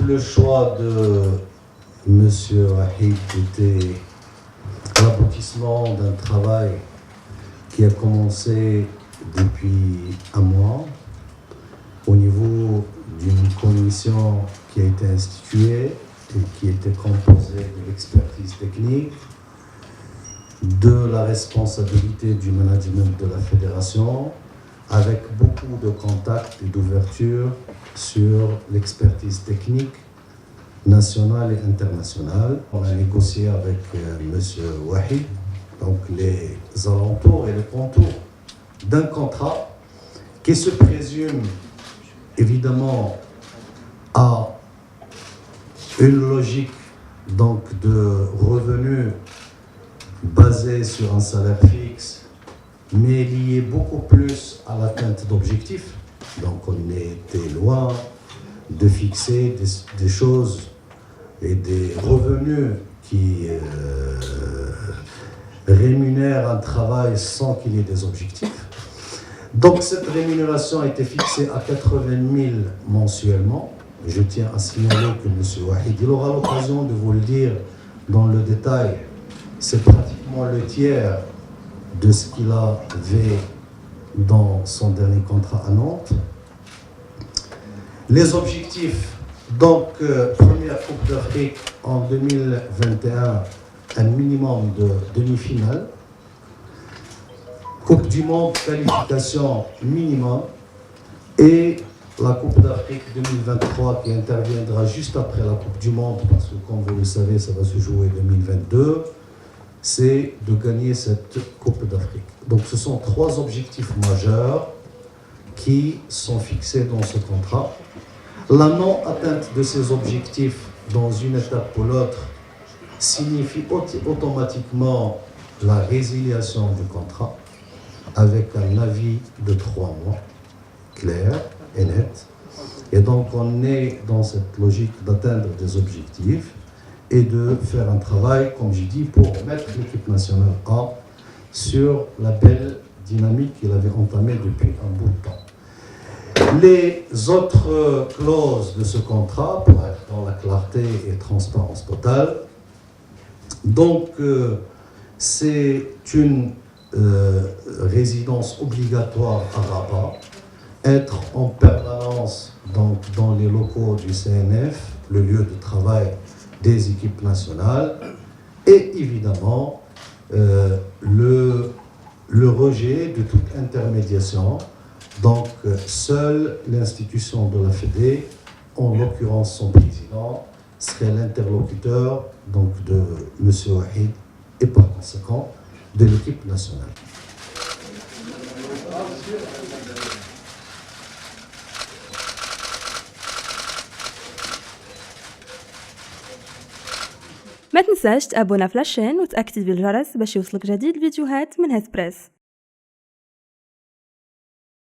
le choix de M. Wahid était l'aboutissement d'un travail qui a commencé depuis un mois au niveau d'une commission qui a été instituée et qui était composée de l'expertise technique, de la responsabilité du management de la fédération, avec beaucoup de contacts et d'ouverture sur l'expertise technique nationale et internationale. On a négocié avec M. Wahid, donc les alentours et les contours d'un contrat qui se présume évidemment à une logique donc de revenus basée sur un salaire fixe, mais lié beaucoup plus à l'atteinte d'objectifs. Donc on était loin de fixer des choses et des revenus qui rémunèrent un travail sans qu'il y ait des objectifs. Donc cette rémunération a été fixée à 80 000 mensuellement. Je tiens à signaler que M. Wahid, il aura l'occasion de vous le dire dans le détail, c'est pratiquement le tiers de ce qu'il avait dans son dernier contrat à Nantes. Les objectifs, donc première Coupe d'Afrique en 2021, un minimum de demi-finale. Coupe du Monde, qualification minimum. Et la Coupe d'Afrique 2023 qui interviendra juste après la Coupe du Monde, parce que comme vous le savez, ça va se jouer en 2022, c'est de gagner cette Coupe d'Afrique. Donc ce sont trois objectifs majeurs qui sont fixés dans ce contrat. La non-atteinte de ces objectifs dans une étape ou l'autre signifie automatiquement la résiliation du contrat avec un avis de 3 mois, clair et net. Et donc on est dans cette logique d'atteindre des objectifs et de faire un travail, comme j'ai dit, pour mettre l'équipe nationale A sur la belle dynamique qu'il avait entamée depuis un bout de temps. Les autres clauses de ce contrat, pour être dans la clarté et transparence totale, donc c'est une résidence obligatoire à Rabat, être en permanence donc, dans les locaux du CNF, le lieu de travail des équipes nationales, et évidemment le rejet de toute intermédiation. Donc seule l'institution de la Fédé, en l'occurrence son président, serait l'interlocuteur donc, de M. Wahid et par conséquent de l'équipe nationale. ما تنساش تابونا في لاشين وتأكتيفي الجرس باش يوصلك جديد الفيديوهات من هسبريس.